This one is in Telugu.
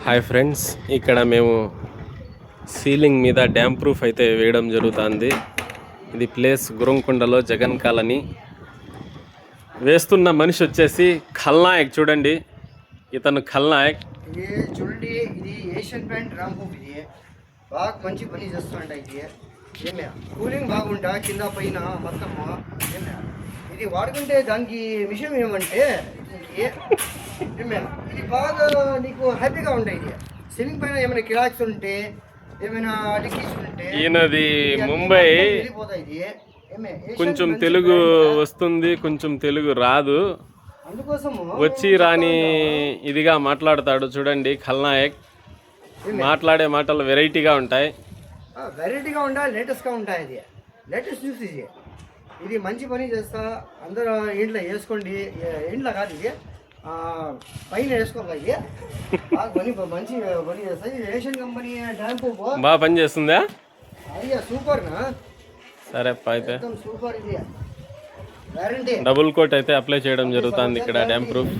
హాయ్ ఫ్రెండ్స్, ఇక్కడ మేము సీలింగ్ మీద డ్యామ్ ప్రూఫ్ అయితే వేయడం జరుగుతుంది. ఇది ప్లేస్ గురంకొండలో జగన్ కాలనీ. వేస్తున్న మనిషి వచ్చేసి ఖల్నాయక్. చూడండి, ఇతను ఖల్నాయక్. ఇది చూడండి, ఇది ఏషియన్ పెయింట్ డ్యామ్ ప్రూఫ్. ఇది బాగా మంచి పని చేస్తుంట. ఇది ఏమే కూలింగ్ బాగుంటా కింద పైన మొత్తం. ఏమే ఇది వాడుకుంటే దానికి విషయం ఏమంటే ఇది బాగా నీకు హ్యాపీగా ఉంటాయి. ఇది సీలింగ్ పైన ఏమైనా కిరాక్స్ ఉంటే ఏమైనా లికేజ్ ఉంటే ఈయనది ముంబై. కొంచెం తెలుగు వస్తుంది, కొంచెం తెలుగు రాదు. అందుకోసము వచ్చి రాని ఇదిగా మాట్లాడతాడు. చూడండి, ఖల్నాయక్ మాట్లాడే మాటలు వెరైటీగా ఉంటాయి. వెరైటీగా ఉంటాయి, లేటెస్ట్గా ఉంటాయి. అది లేటెస్ట్ న్యూస్. ఇది మంచి పని చేస్తా. అందరూ ఇంట్లో వేసుకోండి. ఇంట్లో కాదు, ఇది పైన వేసుకోవాలి. ఇది మంచి పని చేస్తాయి. ఏషియన్ కంపెనీ డ్యామ్ ప్రూఫ్ బాగా పని చేస్తుందా? అయ్యా సూపర్. సరే అయితే సూపర్. ఇది గ్యారంటీ. డబుల్ కోట్ అయితే అప్లై చేయడం జరుగుతుంది ఇక్కడ డ్యామ్ ప్రూఫ్.